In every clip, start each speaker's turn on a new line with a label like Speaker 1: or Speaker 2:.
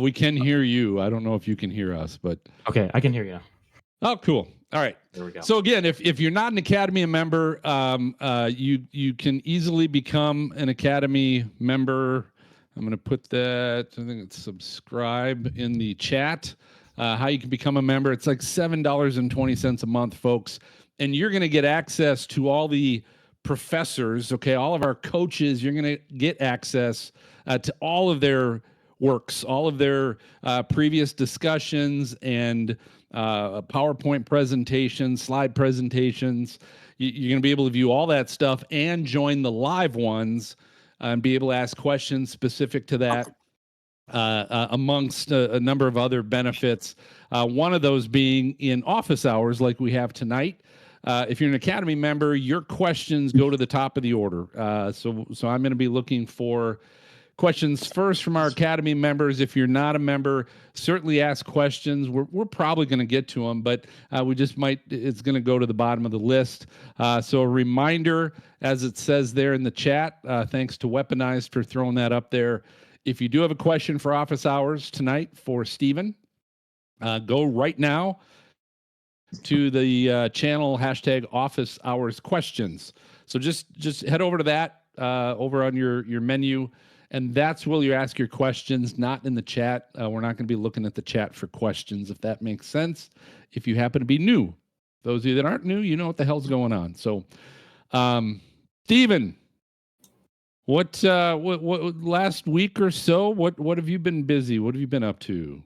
Speaker 1: We can hear you. I don't know if you can hear us, but
Speaker 2: Okay, I can hear you now.
Speaker 1: oh, cool. All right.
Speaker 2: There we go.
Speaker 1: So again, if you're not an Academy member, you can easily become an Academy member. I'm going to put that. I think it's subscribe in the chat. How you can become a member? It's like $7.20 a month, folks, and you're going to get access to all the professors. Okay, all of our coaches. You're going to get access to all of their works, all of their previous discussions and PowerPoint presentations, slide presentations. You're going to be able to view all that stuff and join the live ones and be able to ask questions specific to that. Amongst a number of other benefits, one of those being in office hours like we have tonight. If you're an Academy member, your questions go to the top of the order. So I'm going to be looking for questions first from our Academy members. If you're not a member, certainly ask questions. We're probably going to get to them, but we just might, it's going to go to the bottom of the list. So a reminder, as it says there in the chat, thanks to Weaponized for throwing that up there. If you do have a question for office hours tonight for Stephen, go right now to the channel hashtag office hours questions. So just head over to that over on your menu. And that's where you ask your questions, not in the chat. We're not going to be looking at the chat for questions, if that makes sense. If you happen to be new, those of you that aren't new, you know what the hell's going on. So, Stephen, what last week or so? What have you been busy? What have you been up to?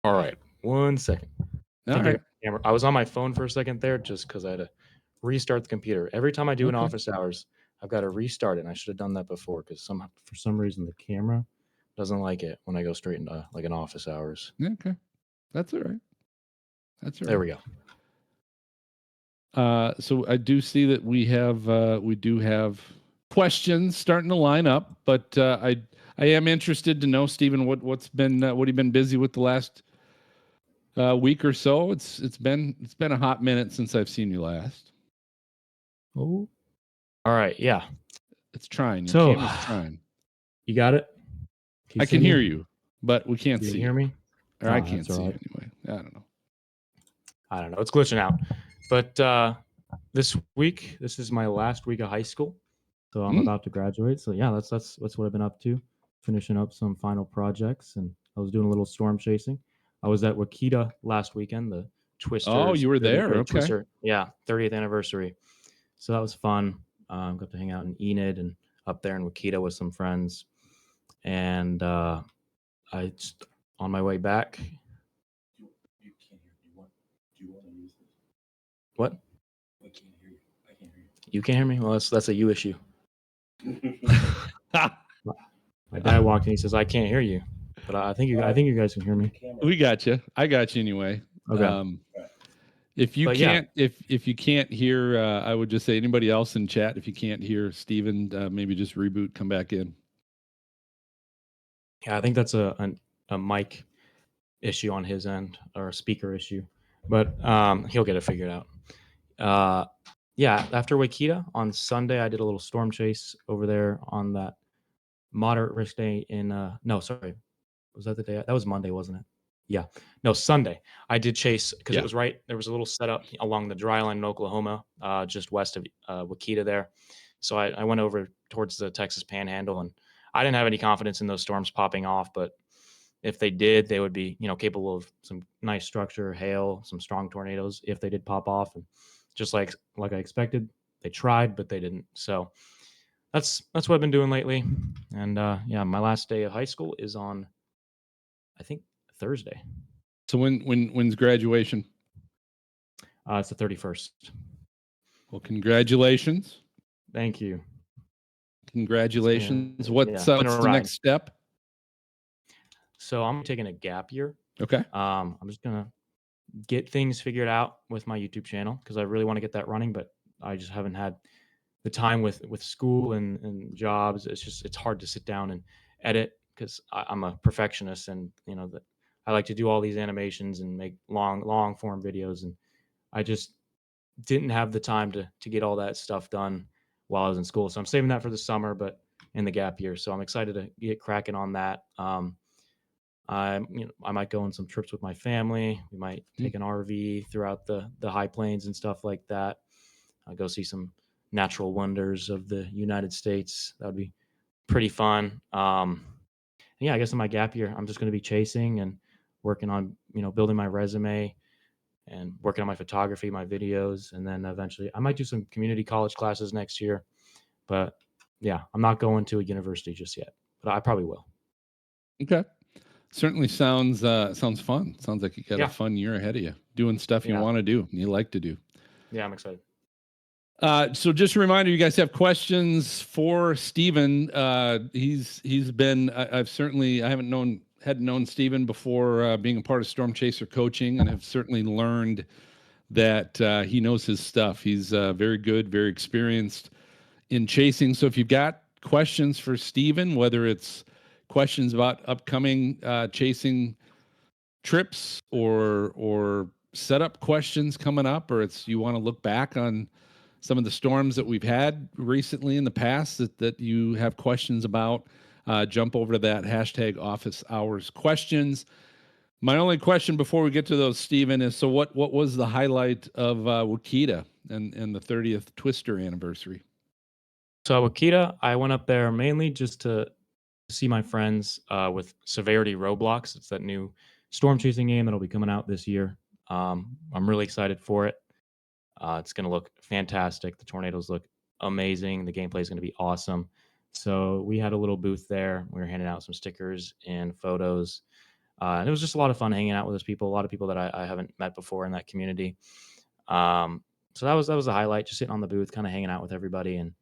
Speaker 2: All right, 1 second.
Speaker 1: All right.
Speaker 2: I was on my phone for a second there, just because I had to restart the computer. Every time I do an office hours, I've got to restart it, and I should have done that before because for some reason the camera doesn't like it when I go straight into like an office hours.
Speaker 1: Okay, that's all right.
Speaker 2: There we
Speaker 1: go. So I do see that we do have questions starting to line up, but I am interested to know, Stephen, what have you been busy with the last week or so? It's been a hot minute since I've seen you last.
Speaker 2: Oh. All right, yeah.
Speaker 1: It's trying. Your camera's trying.
Speaker 2: You got it?
Speaker 1: I can hear you, but we can't see.
Speaker 2: You hear me?
Speaker 1: Or I can't see you anyway. I don't know.
Speaker 2: It's glitching out. But this is my last week of high school. So I'm about to graduate. So yeah, that's what I've been up to. Finishing up some final projects, and I was doing a little storm chasing. I was at Wakita last weekend, the Twister.
Speaker 1: Oh, you were there? Okay.
Speaker 2: Twister, yeah, 30th anniversary. So that was fun. Got to hang out in Enid and up there in Wakita with some friends. And I on my way back. You can't hear me. Do you want to use this? What? I can't hear you. I can't hear you. You can't hear me? Well, that's a you issue. My dad walked in. He says, "I can't hear you," but I think you guys can hear me.
Speaker 1: We got you. I got you anyway.
Speaker 2: Okay.
Speaker 1: If you can't hear, I would just say anybody else in chat. If you can't hear Stephen, maybe just reboot, come back in.
Speaker 2: Yeah, I think that's a mic issue on his end or a speaker issue, but he'll get it figured out. Yeah, after Wakita on Sunday, I did a little storm chase over there on that moderate risk day in no, sorry. Was that the day? That was Monday, wasn't it? Yeah. No, Sunday. I did chase because it was right. There was a little setup along the dry line in Oklahoma, just west of Wakita there. So I went over towards the Texas Panhandle, and I didn't have any confidence in those storms popping off, but if they did, they would be, capable of some nice structure, hail, some strong tornadoes if they did pop off. And just like I expected, they tried, but they didn't. So that's what I've been doing lately. And yeah, my last day of high school is on, I think, Thursday.
Speaker 1: So when's graduation?
Speaker 2: It's the 31st.
Speaker 1: Well, congratulations.
Speaker 2: Thank you.
Speaker 1: Congratulations. What's the next step?
Speaker 2: So I'm taking a gap year.
Speaker 1: Okay.
Speaker 2: I'm just gonna get things figured out with my YouTube channel because I really want to get that running, but I just haven't had the time with school and jobs. It's hard to sit down and edit because I'm a perfectionist, and that I like to do all these animations and make long form videos, and I just didn't have the time to get all that stuff done while I was in school. So I'm saving that for the summer, but in the gap year. So I'm excited to get cracking on that. I might go on some trips with my family. We might take an RV throughout the high plains and stuff like that. Go see some natural wonders of the United States. That would be pretty fun. Yeah, I guess in my gap year, I'm just going to be chasing and working on, building my resume and working on my photography, my videos, and then eventually I might do some community college classes next year. But yeah, I'm not going to a university just yet, but I probably will.
Speaker 1: Okay. Certainly sounds fun. Sounds like you got a
Speaker 2: Yeah.
Speaker 1: fun year ahead of you, doing stuff you
Speaker 2: Yeah.
Speaker 1: want to do, you like to do.
Speaker 2: Yeah, I'm excited.
Speaker 1: So just a reminder, you guys have questions for Steven. He's been, I haven't known Steven before being a part of Storm Chaser coaching, and have certainly learned that he knows his stuff. He's very good, very experienced in chasing. So if you've got questions for Steven, whether it's questions about upcoming chasing trips or setup questions coming up, or it's you want to look back on some of the storms that we've had recently in the past that you have questions about, jump over to that hashtag office hours questions. My only question before we get to those, Steven, is so what was the highlight of Wakita and the 30th Twister anniversary?
Speaker 2: So Wakita, I went up there mainly just to see my friends with Severity Roblox. It's that new storm chasing game that'll be coming out this year. I'm really excited for it. It's going to look fantastic. The tornadoes look amazing. The gameplay is going to be awesome. So we had a little booth there. We were handing out some stickers and photos. And it was just a lot of fun hanging out with those people. A lot of people that I haven't met before in that community. So that was a highlight. Just sitting on the booth, kind of hanging out with everybody and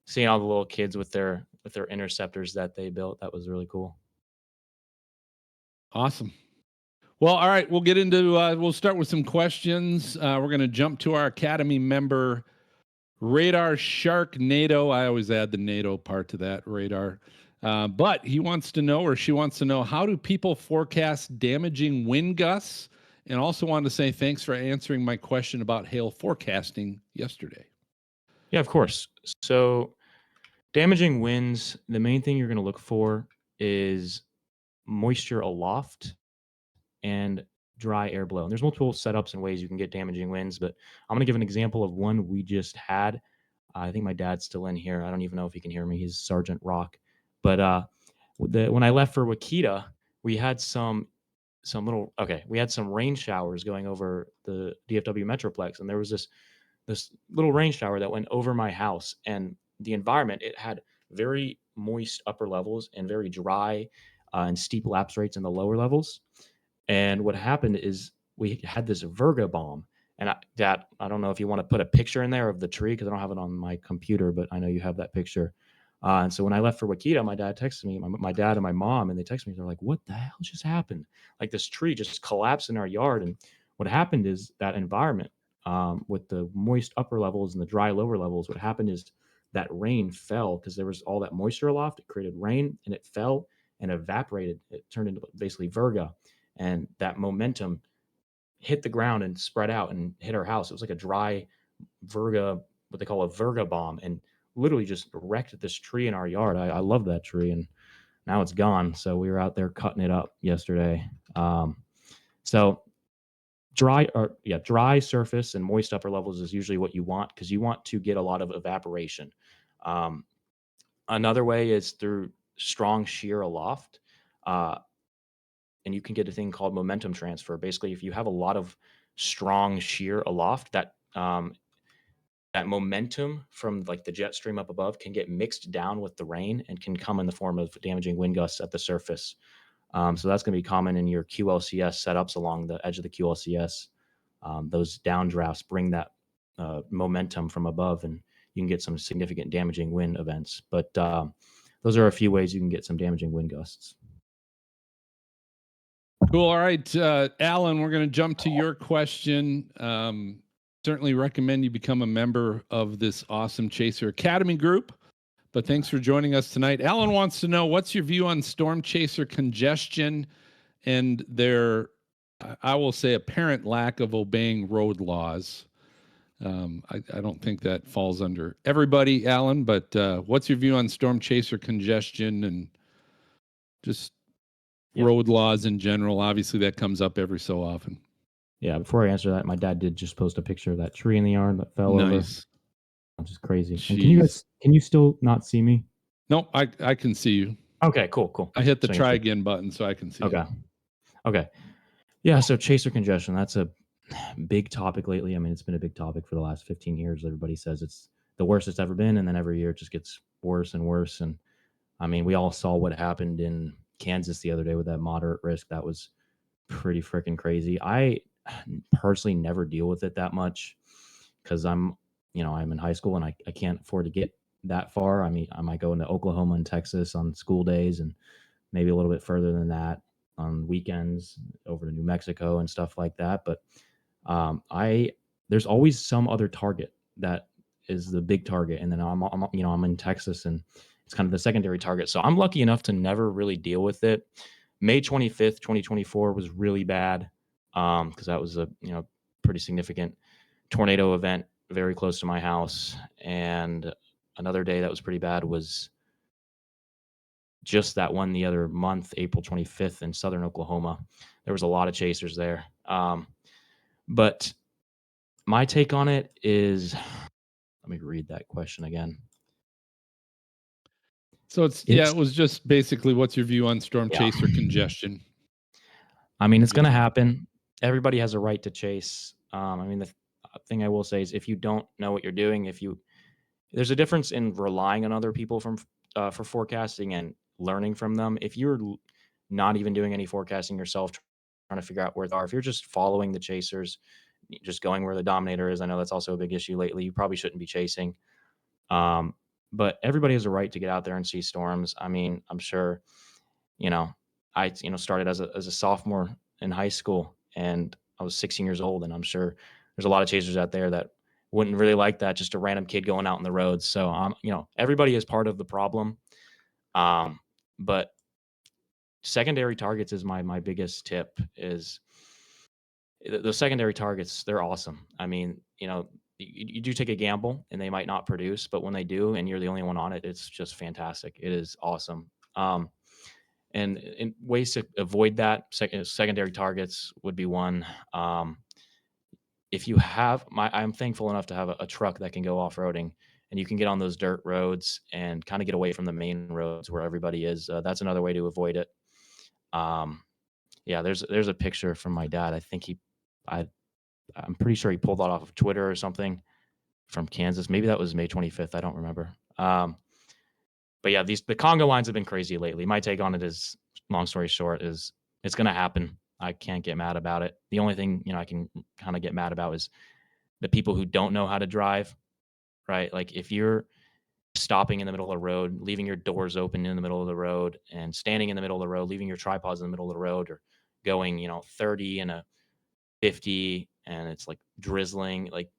Speaker 2: seeing all the little kids with their interceptors that they built. That was really cool.
Speaker 1: Awesome. Well, all right, we'll get into, we'll start with some questions. We're going to jump to our Academy member, Radar Sharknado. I always add the NATO part to that, Radar. But he wants to know, or she wants to know, how do people forecast damaging wind gusts? And also wanted to say thanks for answering my question about hail forecasting yesterday.
Speaker 2: Yeah, of course. So damaging winds, the main thing you're going to look for is moisture aloft and dry air below. And there's multiple setups and ways you can get damaging winds, but I'm going to give an example of one we just had. I think my dad's still in here. I don't even know if he can hear me. He's Sergeant Rock. But when I left for Wakita, we had we had some rain showers going over the DFW Metroplex, and there was this little rain shower that went over my house, and the environment, it had very moist upper levels and very dry and steep lapse rates in the lower levels. And what happened is we had this Virga bomb. And I don't know if you want to put a picture in there of the tree because I don't have it on my computer, but I know you have that picture. And so when I left for Wakita, my dad texted me, my dad and my mom, and they texted me. They're like, "What the hell just happened? Like this tree just collapsed in our yard." And what happened is that environment with the moist upper levels and the dry lower levels, what happened is that rain fell because there was all that moisture aloft. It created rain and it fell and evaporated. It turned into basically Virga. And that momentum hit the ground and spread out and hit our house. It was like a dry Virga, what they call a Virga bomb, and literally just wrecked this tree in our yard. I love that tree, and now it's gone. So we were out there cutting it up yesterday. So dry surface and moist upper levels is usually what you want because you want to get a lot of evaporation. Another way is through strong shear aloft. And you can get a thing called momentum transfer. Basically, if you have a lot of strong shear aloft, that momentum from like the jet stream up above can get mixed down with the rain and can come in the form of damaging wind gusts at the surface. So that's going to be common in your QLCS setups along the edge of the QLCS. Those downdrafts bring that momentum from above, and you can get some significant damaging wind events. But those are a few ways you can get some damaging wind gusts.
Speaker 1: Cool. All right, Alan, we're going to jump to your question. Certainly recommend you become a member of this awesome Chaser Academy group. But thanks for joining us tonight. Alan wants to know, what's your view on Storm Chaser congestion and their, I will say, apparent lack of obeying road laws? I don't think that falls under everybody, Alan, but what's your view on storm chaser congestion and just road laws in general? Obviously, that comes up every so often.
Speaker 2: Yeah, before I answer that, my dad did just post a picture of that tree in the yard that fell over.
Speaker 1: Nice.
Speaker 2: Which is crazy.
Speaker 1: Jeez.
Speaker 2: And can you still not see me?
Speaker 1: No, I can see you.
Speaker 2: Okay, cool.
Speaker 1: I hit the try again button so I can see you.
Speaker 2: Okay. Yeah, so chaser congestion, that's a big topic lately. I mean, it's been a big topic for the last 15 years. Everybody says it's the worst it's ever been, and then every year it just gets worse and worse. And I mean, we all saw what happened in Kansas the other day with that moderate risk. That was pretty freaking crazy. I personally never deal with it that much because I'm in high school and I can't afford to get that far. I mean, I might go into Oklahoma and Texas on school days and maybe a little bit further than that on weekends over to New Mexico and stuff like that. But there's always some other target that is the big target, and then I'm in Texas and it's kind of the secondary target. So I'm lucky enough to never really deal with it. May 25th, 2024 was really bad because that was a pretty significant tornado event very close to my house. And another day that was pretty bad was just that one the other month, April 25th in southern Oklahoma. There was a lot of chasers there. But my take on it is, let me read that question again.
Speaker 1: So it was just basically, what's your view on storm chaser congestion? I
Speaker 2: mean, it's going to happen. Everybody has a right to chase. I mean, the thing I will say is if you don't know what you're doing, there's a difference in relying on other people for forecasting and learning from them. If you're not even doing any forecasting yourself, trying to figure out where they are, if you're just following the chasers, just going where the dominator is, I know that's also a big issue lately. You probably shouldn't be chasing. But everybody has a right to get out there and see storms. I mean, I'm sure, I started as a sophomore in high school and I was 16 years old, and I'm sure there's a lot of chasers out there that wouldn't really like that, just a random kid going out on the roads. So, everybody is part of the problem. But secondary targets is my biggest tip. Is the secondary targets, they're awesome. I mean, you do take a gamble and they might not produce, but when they do and you're the only one on it, it's just fantastic. It is awesome. And ways to avoid that, secondary targets would be one. If you have I'm thankful enough to have a truck that can go off-roading, and you can get on those dirt roads and kind of get away from the main roads where everybody is. That's another way to avoid it. Yeah, there's a picture from my dad. I think I'm pretty sure he pulled that off of Twitter or something from Kansas. Maybe that was May 25th. I don't remember. But yeah, the Congo lines have been crazy lately. My take on it is, long story short, is it's going to happen. I can't get mad about it. The only thing, I can kind of get mad about is the people who don't know how to drive, right? Like if you're stopping in the middle of the road, leaving your doors open in the middle of the road, and standing in the middle of the road, leaving your tripods in the middle of the road, or going, 30 and a 50 and it's like drizzling, like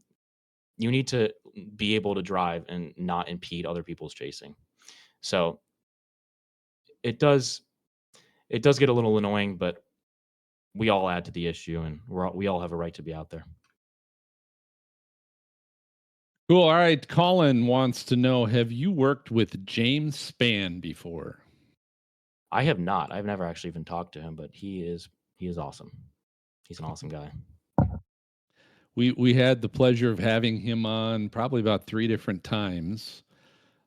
Speaker 2: you need to be able to drive and not impede other people's chasing. So it does get a little annoying, but we all add to the issue, and we all have a right to be out there.
Speaker 1: Cool. All right. Colin wants to know, have you worked with James Spann before?
Speaker 2: I have not. I've never actually even talked to him, but he is awesome. He's an awesome guy.
Speaker 1: We had the pleasure of having him on probably about 3 different times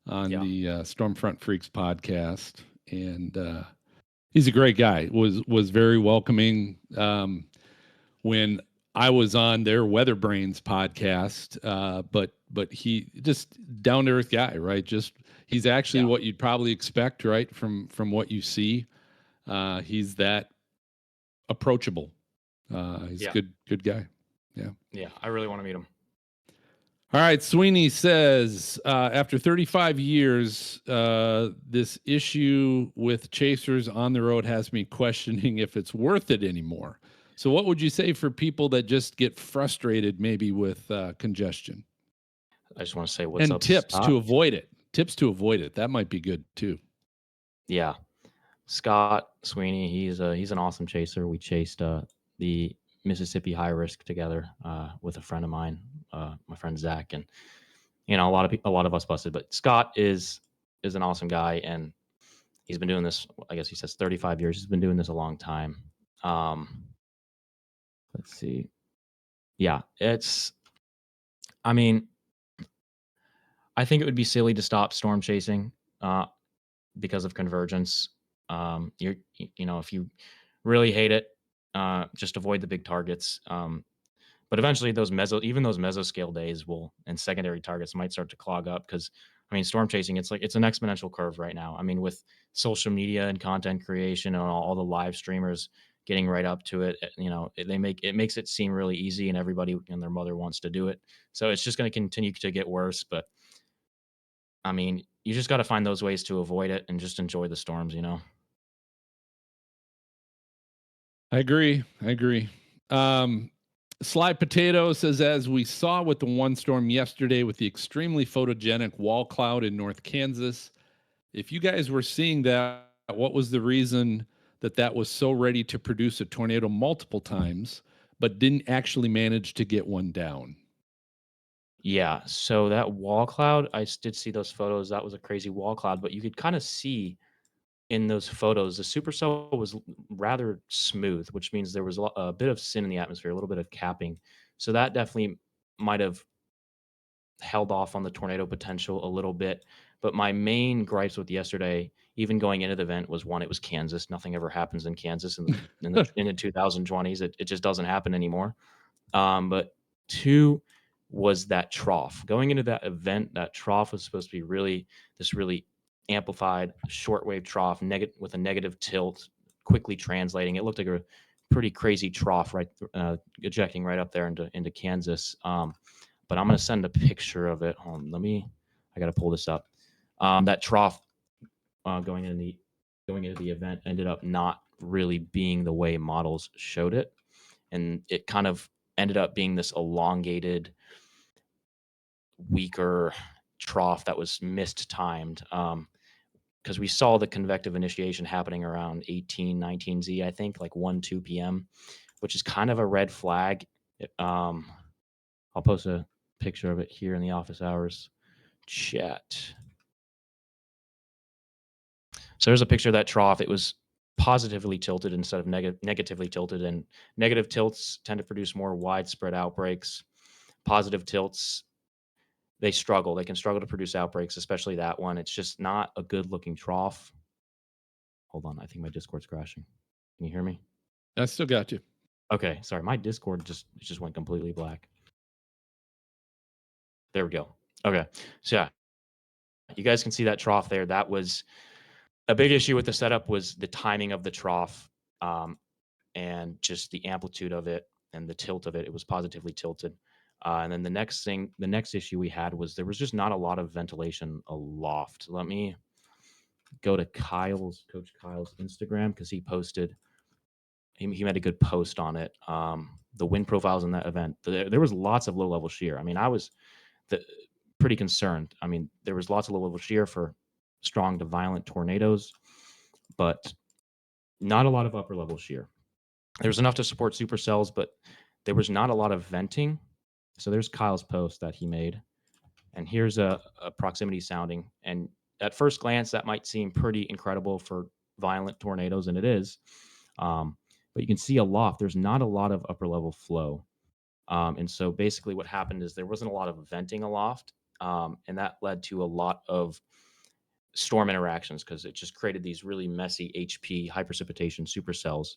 Speaker 1: on the Stormfront Freaks podcast, and he's a great guy. Was very welcoming. When I was on their Weather Brains podcast, but he just down to earth guy, right? Just he's actually what you'd probably expect, right? From what you see, he's that approachable. He's a good guy.
Speaker 2: Yeah, I really want to meet him.
Speaker 1: All right, Sweeney says, after 35 years, this issue with chasers on the road has me questioning if it's worth it anymore. So what would you say for people that just get frustrated maybe with congestion?
Speaker 2: I just want to say what's up,
Speaker 1: tips
Speaker 2: Scott.
Speaker 1: to avoid it. Tips to avoid it. That might be good too.
Speaker 2: Yeah. Scott Sweeney, he's an awesome chaser. We chased the Mississippi high risk together with a friend of mine, my friend Zach, and a lot of us busted. But Scott is an awesome guy, and he's been doing this. I guess he says 35 years. He's been doing this a long time. Let's see. Yeah, I mean, I think it would be silly to stop storm chasing because of convergence. If you really hate it, just avoid the big targets. But eventually, those mesoscale days and secondary targets might start to clog up because, storm chasing, it's an exponential curve right now. With social media and content creation and all the live streamers getting right up to it, it makes it seem really easy, and everybody and their mother wants to do it. So it's just going to continue to get worse. But you just got to find those ways to avoid it and just enjoy the storms.
Speaker 1: I agree. Sly Potato says, as we saw with the one storm yesterday with the extremely photogenic wall cloud in North Kansas, if you guys were seeing that, what was the reason that was so ready to produce a tornado multiple times, but didn't actually manage to get one down?
Speaker 2: Yeah, so that wall cloud, I did see those photos. That was a crazy wall cloud, but you could kind of see in those photos, the supercell was rather smooth, which means there was a bit of sin in the atmosphere, a little bit of capping. So that definitely might have held off on the tornado potential a little bit. But my main gripes with yesterday, even going into the event, was one, it was Kansas. Nothing ever happens in Kansas in the 2020s. It just doesn't happen anymore. But two was that trough. Going into that event, that trough was supposed to be really amplified shortwave trough, with a negative tilt, quickly translating. It looked like a pretty crazy trough, right, ejecting right up there into Kansas. But I'm going to send a picture of it. Hold on, I got to pull this up. That trough going into the event ended up not really being the way models showed it, and it kind of ended up being this elongated, weaker trough that was mistimed. Because we saw the convective initiation happening around 19Z, I think, like 1-2 p.m., which is kind of a red flag. I'll post a picture of it here in the office hours chat. So there's a picture of that trough. It was positively tilted instead of negatively tilted, and negative tilts tend to produce more widespread outbreaks. Positive tilts, they struggle. They can struggle to produce outbreaks, especially that one. It's just not a good looking trough. Hold on, I think my Discord's crashing. Can you hear me?
Speaker 1: I still got you.
Speaker 2: Okay, sorry, my Discord just went completely black. There we go. Okay, so yeah, you guys can see that trough there. That was a big issue with the setup, was the timing of the trough, and just the amplitude of it and the tilt of it. It was positively tilted. And then the next issue we had was there was just not a lot of ventilation aloft. Let me go to Coach Kyle's Instagram, because he made a good post on it. The wind profiles in that event, there was lots of low level shear. I was pretty concerned. There was lots of low level shear for strong to violent tornadoes, but not a lot of upper level shear. There was enough to support supercells, but there was not a lot of venting. So there's Kyle's post that he made, and here's a proximity sounding. And at first glance, that might seem pretty incredible for violent tornadoes, and it is. But you can see aloft, there's not a lot of upper level flow. And so basically what happened is there wasn't a lot of venting aloft, and that led to a lot of storm interactions, because it just created these really messy HP, high precipitation supercells.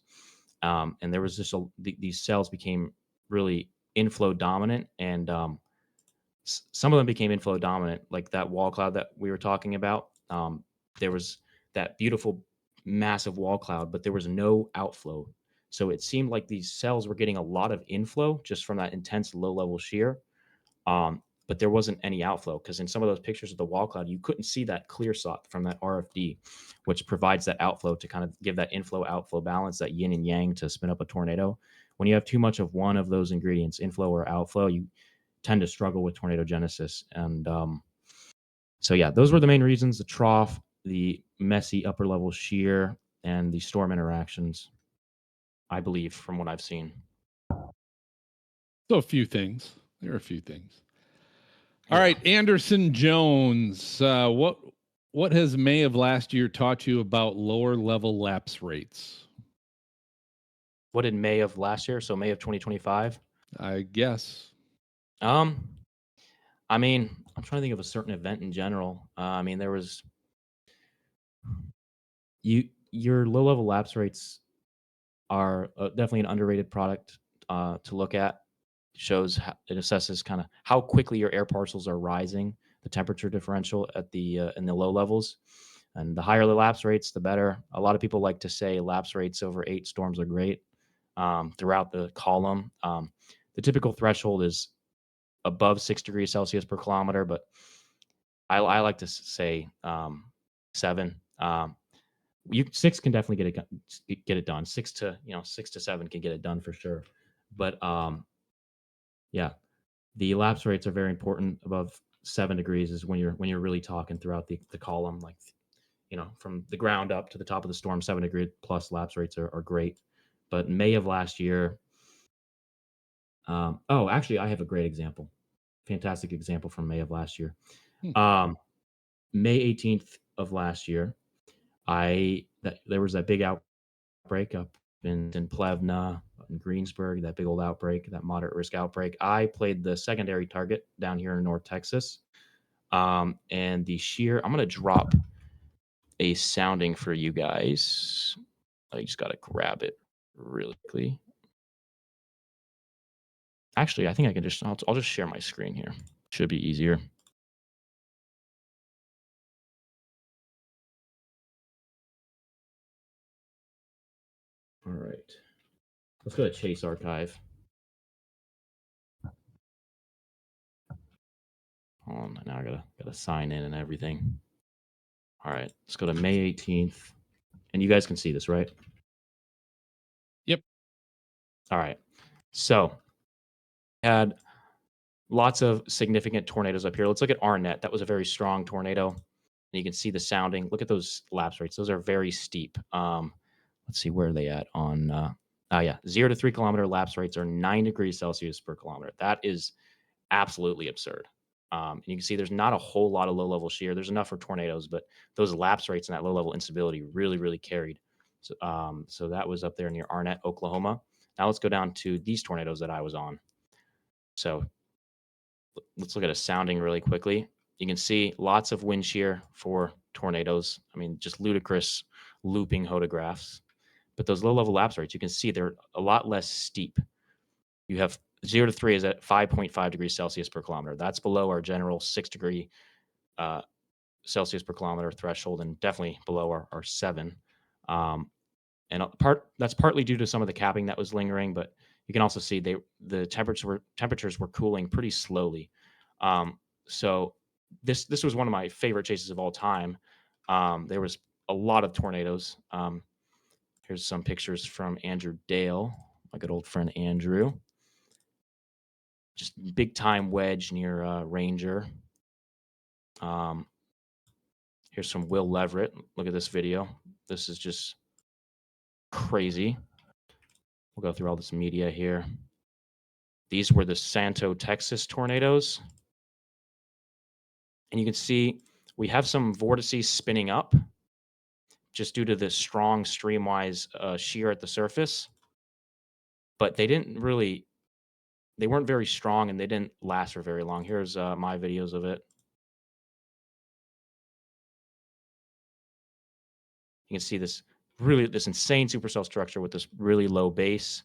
Speaker 2: And there was these cells became really inflow dominant, and some of them became inflow dominant, like that wall cloud that we were talking about. There was that beautiful massive wall cloud, but there was no outflow. So it seemed like these cells were getting a lot of inflow just from that intense low level shear. But there wasn't any outflow, because in some of those pictures of the wall cloud, you couldn't see that clear shot from that RFD, which provides that outflow to kind of give that inflow outflow balance, that yin and yang to spin up a tornado. When you have too much of one of those ingredients, inflow or outflow, you tend to struggle with tornado genesis. And so yeah, those were the main reasons: the trough, the messy upper level shear, and the storm interactions, I believe, from what I've seen.
Speaker 1: So a few things. There are a few things. All
Speaker 2: Yeah.
Speaker 1: right, Anderson Jones. What has May of last year taught you about lower level lapse rates?
Speaker 2: What in May of last year? So May of 2025.
Speaker 1: I guess.
Speaker 2: Um, I mean, I'm trying to think of a certain event in general. I mean, there was your low level lapse rates are definitely an underrated product to look at. Shows it assesses kind of how quickly your air parcels are rising, the temperature differential at the in the low levels, and the higher the lapse rates, the better. A lot of people like to say lapse rates over 8 storms are great throughout the column. The typical threshold is above 6 degrees Celsius per kilometer, but I like to say 7. You 6 can definitely get it done. 6 to 7 can get it done for sure. But yeah, the lapse rates are very important. Above 7 degrees is when you're really talking throughout the column, like from the ground up to the top of the storm. 7 degree plus lapse rates are great. But May of last year, oh, actually, I have a great example, fantastic example from May of last year.
Speaker 1: Hmm.
Speaker 2: May 18th of last year, there was that big outbreak up in Plevna, in Greensburg, that big old outbreak, that moderate risk outbreak. I played the secondary target down here in North Texas. And the shear, I'm going to drop a sounding for you guys. I just got to grab it really quickly. Actually, I think I can I'll just share my screen here. Should be easier. All right. Let's go to Chase Archive. Hold on, now I gotta sign in and everything. All right, let's go to May 18th. And you guys can see this, right?
Speaker 1: Yep.
Speaker 2: All right. So had lots of significant tornadoes up here. Let's look at Arnett. That was a very strong tornado. And you can see the sounding. Look at those lapse rates. Those are very steep. Let's see, where are they at on 0 to 3 kilometer lapse rates are 9 degrees Celsius per kilometer. That is absolutely absurd. And you can see there's not a whole lot of low level shear. There's enough for tornadoes, but those lapse rates and that low level instability really, really carried. So that was up there near Arnett, Oklahoma. Now let's go down to these tornadoes that I was on. So let's look at a sounding really quickly. You can see lots of wind shear for tornadoes. I mean, just ludicrous looping photographs. But those low level lapse rates, you can see they're a lot less steep. You have 0 to 3 is at 5.5 degrees Celsius per kilometer. That's below our general 6 degree Celsius per kilometer threshold, and definitely below our 7. And that's partly due to some of the capping that was lingering, but you can also see the temperatures were cooling pretty slowly. So this was one of my favorite chases of all time. There was a lot of tornadoes. Here's some pictures from Andrew Dale, my good old friend Andrew. Just big time wedge near Ranger. Here's some Will Leverett. Look at this video. This is just crazy. We'll go through all this media here. These were the Santo, Texas tornadoes. And you can see we have some vortices spinning up just due to the strong streamwise shear at the surface. But they weren't very strong and they didn't last for very long. Here's my videos of it. You can see this insane supercell structure with this really low base.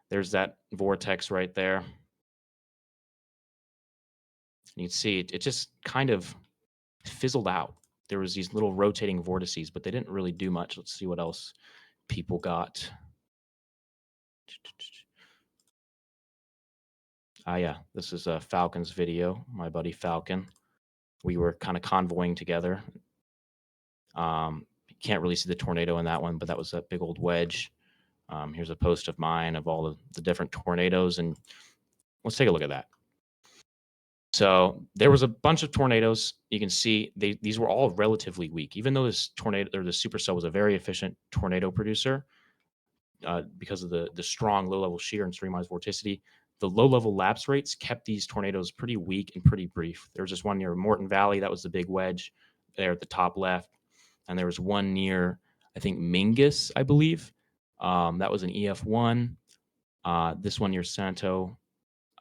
Speaker 2: There's that vortex right there. And you can see it just kind of fizzled out. There was these little rotating vortices, but they didn't really do much. Let's see what else people got. Yeah, this is a Falcon's video, my buddy Falcon. We were kind of convoying together. Can't really see the tornado in that one, but that was a big old wedge. Here's a post of mine of all the different tornadoes, and let's take a look at that. So there was a bunch of tornadoes. You can see these were all relatively weak, even though this tornado or the supercell was a very efficient tornado producer because of the strong low level shear and streamwise vorticity. the low level lapse rates kept these tornadoes pretty weak and pretty brief. There was just one near Morton Valley. That was the big wedge there at the top left. And there was one near, I think, Mingus, I believe. That was an EF1. This one near Santo.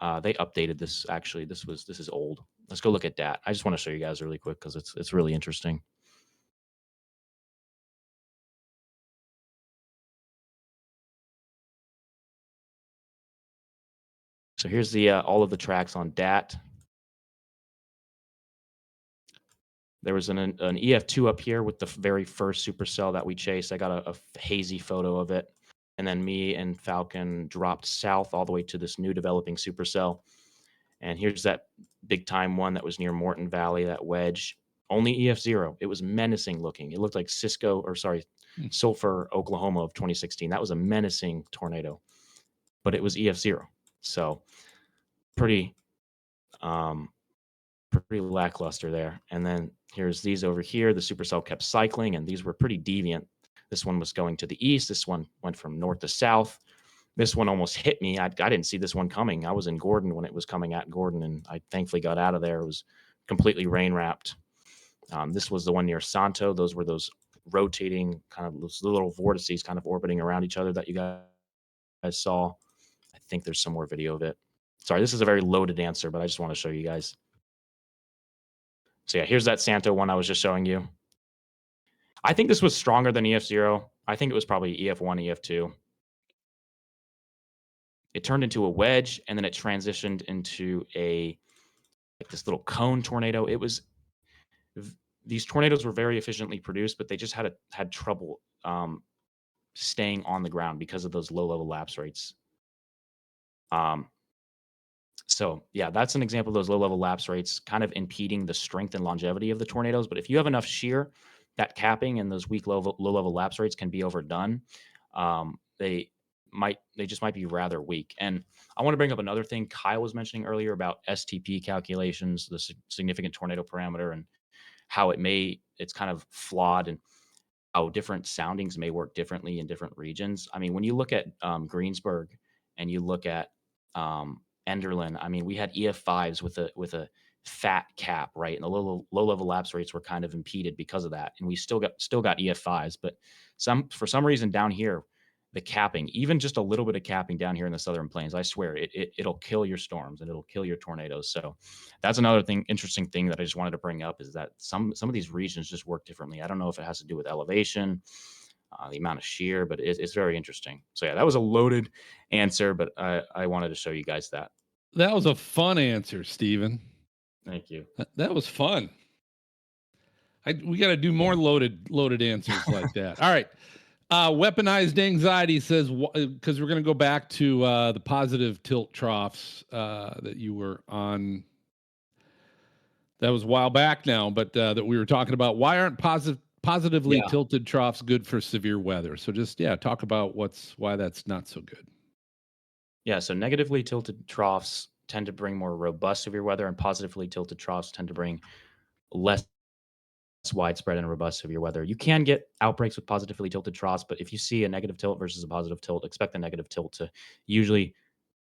Speaker 2: They updated this, actually. This is old. Let's go look at that. I just want to show you guys really quick because it's really interesting. So here's the all of the tracks on DAT. There was an EF2 up here with the very first supercell that we chased. I got a hazy photo of it. And then me and Falcon dropped south all the way to this new developing supercell. And here's that big time one that was near Morton Valley, that wedge. Only EF0. It was menacing looking. It looked like Sulphur, Oklahoma of 2016. That was a menacing tornado, but it was EF0. So pretty lackluster there. And then here's these over here. The supercell kept cycling, and these were pretty deviant. This one was going to the east. This one went from north to south. This one almost hit me. I didn't see this one coming. I was in Gordon when it was coming at Gordon, and I thankfully got out of there. It was completely rain wrapped. This was the one near Santo. Those were those rotating kind of those little vortices kind of orbiting around each other that you guys saw. I think there's some more video of it. Sorry, this is a very loaded answer, but I just want to show you guys. So yeah, here's that Santo one I was just showing you. I think this was stronger than EF0. I think it was probably EF1, EF2. It turned into a wedge, and then it transitioned into this little cone tornado. These tornadoes were very efficiently produced, but they just had trouble staying on the ground because of those low level lapse rates. So yeah, that's an example of those low level lapse rates kind of impeding the strength and longevity of the tornadoes. But if you have enough shear, that capping and those weak low level lapse rates can be overdone. They just might be rather weak. And I want to bring up another thing Kyle was mentioning earlier about STP calculations, the significant tornado parameter, and how it's kind of flawed, and how different soundings may work differently in different regions. I mean, when you look at Greensburg and you look at Enderlin, I mean, we had EF5s with a fat cap, right? And the low level lapse rates were kind of impeded because of that. And we still got EF5s, but for some reason down here, the capping, even just a little bit of capping down here in the Southern Plains, I swear it'll kill your storms and it'll kill your tornadoes. So that's another interesting thing that I just wanted to bring up, is that some of these regions just work differently. I don't know if it has to do with elevation, the amount of shear, but it's very interesting. So yeah, that was a loaded answer, but I wanted to show you guys that.
Speaker 1: That was a fun answer, Steven.
Speaker 2: Thank you.
Speaker 1: That was fun. We got to do more loaded answers like that. All right. Weaponized anxiety says, because we're going to go back to the positive tilt troughs that you were on. That was a while back now, but that we were talking about. Why aren't positively tilted troughs good for severe weather? So just talk about why that's not so good.
Speaker 2: Yeah, so negatively tilted troughs tend to bring more robust severe weather, and positively tilted troughs tend to bring less widespread and robust severe weather. You can get outbreaks with positively tilted troughs, but if you see a negative tilt versus a positive tilt, expect the negative tilt to usually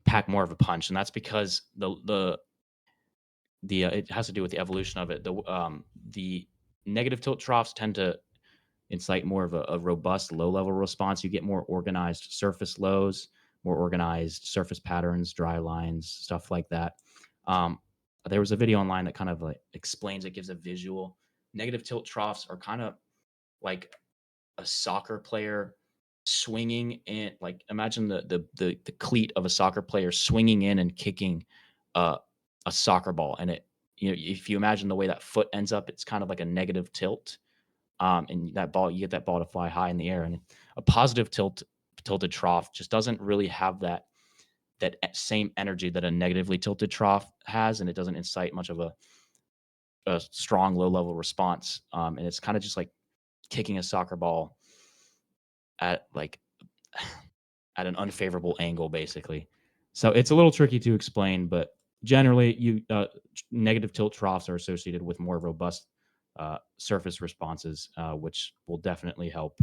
Speaker 2: pack more of a punch, and that's because it has to do with the evolution of it. The negative tilt troughs tend to incite more of a robust low level response. You get more organized surface lows, more organized surface patterns, dry lines, stuff like that. There was a video online that kind of explains it, gives a visual. Negative tilt troughs are kind of like a soccer player swinging in, like imagine the cleat of a soccer player swinging in and kicking a soccer ball, and if you imagine the way that foot ends up, it's kind of like a negative tilt. And that ball, you get that ball to fly high in the air, and a positive tilted trough just doesn't really have that same energy that a negatively tilted trough has, and it doesn't incite much of a strong low level response. And it's kind of just like kicking a soccer ball at at an unfavorable angle, basically. So it's a little tricky to explain, but generally, negative tilt troughs are associated with more robust surface responses, which will definitely help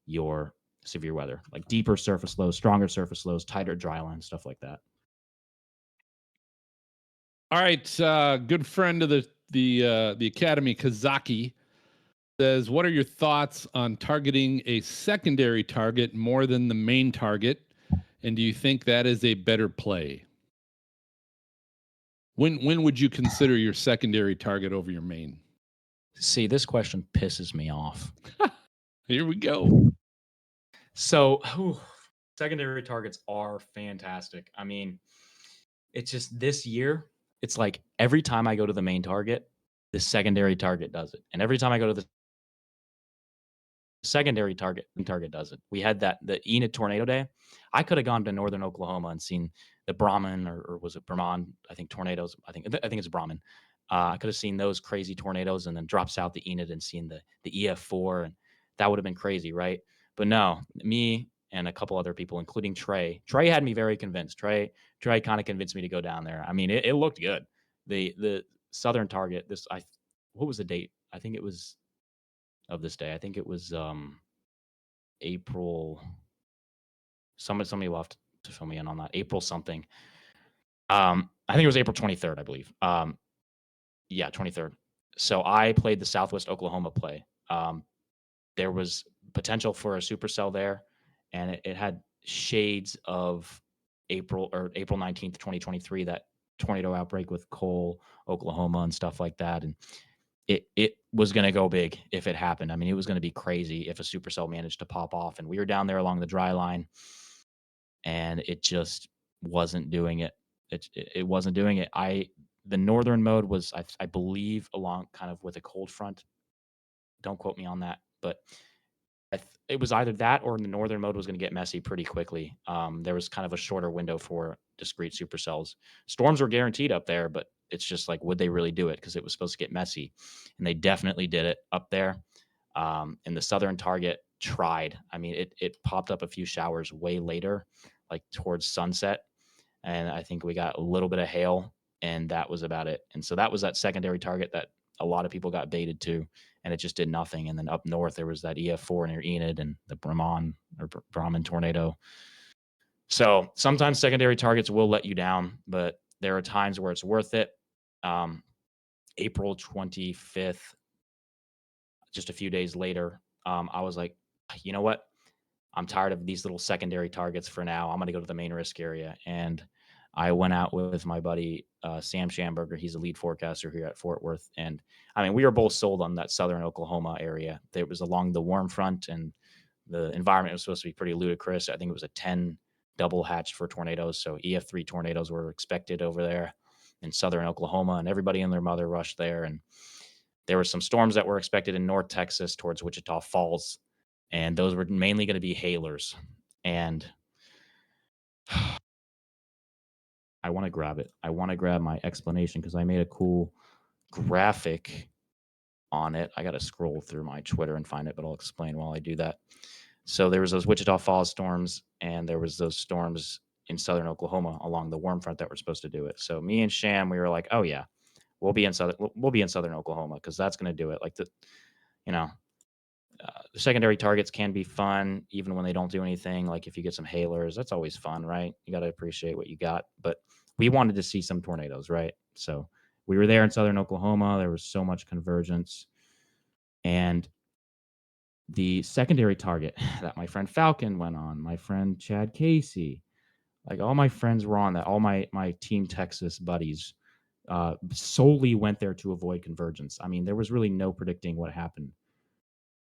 Speaker 2: your severe weather, like deeper surface lows, stronger surface lows, tighter dry lines, stuff like that.
Speaker 1: All right, good friend of the Academy, Kazaki, says, "What are your thoughts on targeting a secondary target more than the main target, and do you think that is a better play? When would you consider your secondary target over your main?"
Speaker 2: See, this question pisses me off.
Speaker 1: Here we go.
Speaker 2: So, secondary targets are fantastic. I mean, it's just this year, it's like every time I go to the main target, the secondary target does it. And every time I go to the secondary target does it. We had the Enid tornado day. I could have gone to northern Oklahoma and seen the Brahman or was it Brahman? I think tornadoes. I think it's Brahman. I could have seen those crazy tornadoes and then drop south the Enid and seen the EF4, and that would have been crazy, right? But no, me and a couple other people, including Trey. Trey had me very convinced. Trey kind of convinced me to go down there. I mean, it looked good. The southern target. What was the date? I think it was of this day. I think it was April. Somebody will have to fill me in on that. April something. I think it was April 23rd, I believe. Yeah, 23rd. So I played the Southwest Oklahoma play. There was potential for a supercell there, and it had shades of April 19th, 2023, that tornado outbreak with Cole, Oklahoma, and stuff like that. And it was going to go big if it happened. I mean, it was going to be crazy if a supercell managed to pop off. And we were down there along the dry line, and it just wasn't doing it. It wasn't doing it. The northern mode was, I believe, along kind of with a cold front. Don't quote me on that, but it was either that or the northern mode was going to get messy pretty quickly. There was kind of a shorter window for discrete supercells. Storms were guaranteed up there, but it's just like, would they really do it? Because it was supposed to get messy, and they definitely did it up there. And the southern target tried. I mean, it popped up a few showers way later, like towards sunset, and I think we got a little bit of hail, and that was about it. And so that was that secondary target that a lot of people got baited to, and it just did nothing. And then up north, there was that EF4 near Enid and the Brahman tornado. So sometimes secondary targets will let you down, but there are times where it's worth it. April 25th, just a few days later, I was like, you know what? I'm tired of these little secondary targets for now. I'm going to go to the main risk area. And I went out with my buddy, Sam Schamberger. He's a lead forecaster here at Fort Worth. And I mean, we were both sold on that southern Oklahoma area. It was along the warm front, and the environment was supposed to be pretty ludicrous. I think it was a 10 double hatch for tornadoes. So EF3 tornadoes were expected over there in southern Oklahoma, and everybody and their mother rushed there. And there were some storms that were expected in North Texas towards Wichita Falls, and those were mainly going to be hailers. And I want to grab it. I want to grab my explanation because I made a cool graphic on it. I got to scroll through my Twitter and find it, but I'll explain while I do that. So there was those Wichita Falls storms, and there was those storms in southern Oklahoma along the warm front that were supposed to do it. So me and Sham, we were like, oh yeah, we'll be in southern Oklahoma because that's going to do it. Like you know, the secondary targets can be fun even when they don't do anything. Like if you get some hailers, that's always fun, right? You got to appreciate what you got. But we wanted to see some tornadoes, right? So we were there in southern Oklahoma. There was so much convergence. And the secondary target that my friend Falcon went on, my friend Chad Casey, like all my friends were on that. All my Team Texas buddies solely went there to avoid convergence. I mean, there was really no predicting what happened.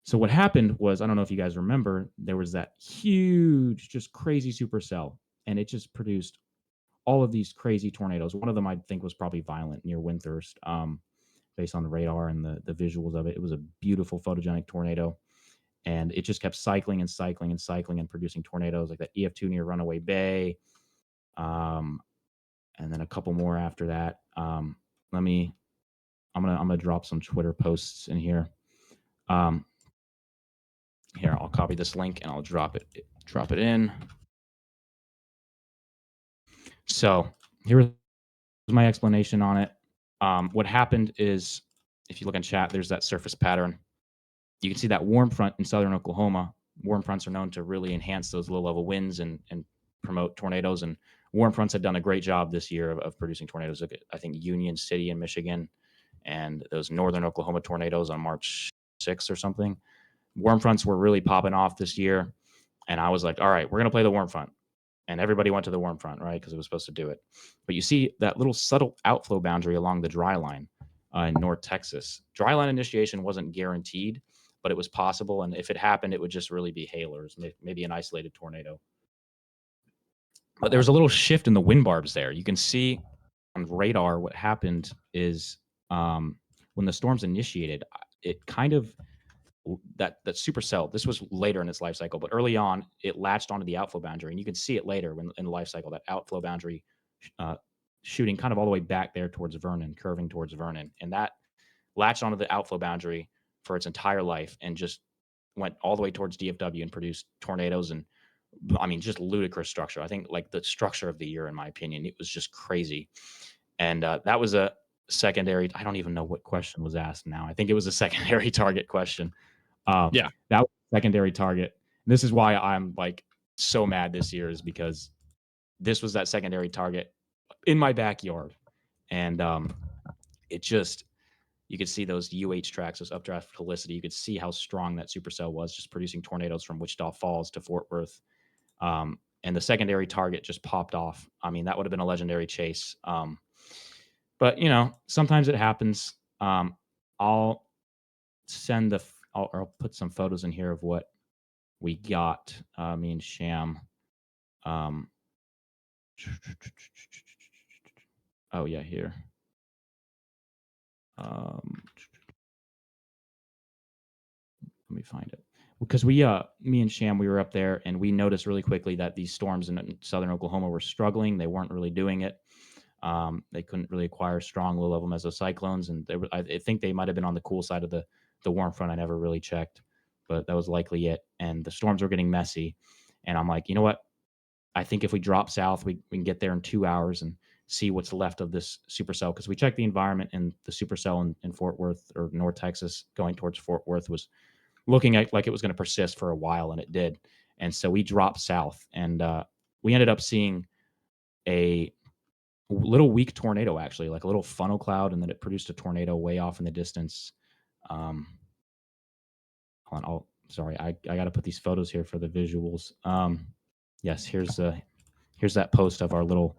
Speaker 2: So what happened was, I don't know if you guys remember, there was that huge, just crazy supercell, and it just produced all of these crazy tornadoes. One of them I think was probably violent near Windthirst, based on the radar and the visuals of it. It was a beautiful photogenic tornado, and it just kept cycling and cycling and cycling and producing tornadoes like that EF2 near Runaway Bay, and then a couple more after that. I'm gonna drop some Twitter posts in here. Here, I'll copy this link and I'll drop it in. So here's my explanation on it. What happened is, if you look in chat, there's that surface pattern. You can see that warm front in southern Oklahoma. Warm fronts are known to really enhance those low-level winds and promote tornadoes. And warm fronts had done a great job this year of producing tornadoes. I think Union City in Michigan and those northern Oklahoma tornadoes on March 6th or something. Warm fronts were really popping off this year. And I was like, all right, we're going to play the warm front. And everybody went to the warm front, right? Because it was supposed to do it. But you see that little subtle outflow boundary along the dry line in North Texas. Dry line initiation wasn't guaranteed, but it was possible. And if it happened, it would just really be hailers, maybe an isolated tornado. But there was a little shift in the wind barbs there. You can see on radar what happened is when the storms initiated, it kind of that supercell. This was later in its life cycle, but early on, it latched onto the outflow boundary, and you can see it later when in the life cycle that outflow boundary shooting kind of all the way back there towards Vernon, curving towards Vernon, and that latched onto the outflow boundary for its entire life and just went all the way towards DFW and produced tornadoes and I mean just ludicrous structure. I think like the structure of the year, in my opinion, it was just crazy, and that was a secondary. I don't even know what question was asked now. I think it was a secondary target question.
Speaker 1: Yeah.
Speaker 2: That was a secondary target. And this is why I'm like so mad this year is because this was that secondary target in my backyard. And it just, you could see those UH tracks, those updraft helicity. You could see how strong that supercell was, just producing tornadoes from Wichita Falls to Fort Worth. And the secondary target just popped off. I mean, that would have been a legendary chase. But, you know, sometimes it happens. I'll send I'll put some photos in here of what we got, me and Sham. Oh, yeah, here. Let me find it. Because me and Sham, we were up there and we noticed really quickly that these storms in southern Oklahoma were struggling. They weren't really doing it. They couldn't really acquire strong low-level mesocyclones, and I think they might have been on the cool side of the warm front. I never really checked, but that was likely it. And the storms were getting messy, and I'm like, you know what? I think if we drop south, we can get there in 2 hours and see what's left of this supercell. Because we checked the environment, and the supercell in Fort Worth or North Texas going towards Fort Worth was looking like it was going to persist for a while, and it did. And so we dropped south, and we ended up seeing a little weak tornado, actually, like a little funnel cloud, and then it produced a tornado way off in the distance. Hold on, sorry, I got to put these photos here for the visuals. Yes, here's that post of our little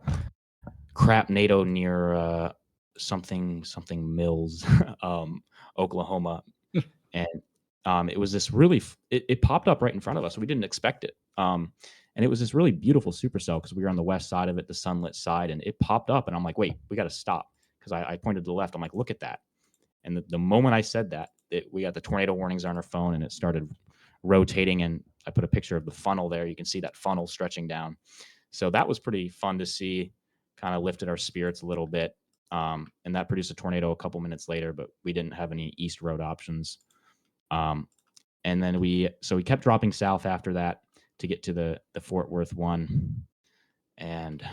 Speaker 2: crap NATO near something Mills, Oklahoma, and it was this really it popped up right in front of us. We didn't expect it. And it was this really beautiful supercell because we were on the west side of it, the sunlit side, and it popped up. And I'm like, wait, we got to stop. Because I pointed to the left. I'm like, look at that. And the moment I said that, we got the tornado warnings on our phone, and it started rotating. And I put a picture of the funnel there. You can see that funnel stretching down. So that was pretty fun to see, kind of lifted our spirits a little bit. And that produced a tornado a couple minutes later, but we didn't have any east road options. And then we kept dropping south after that to get to the Fort Worth one. And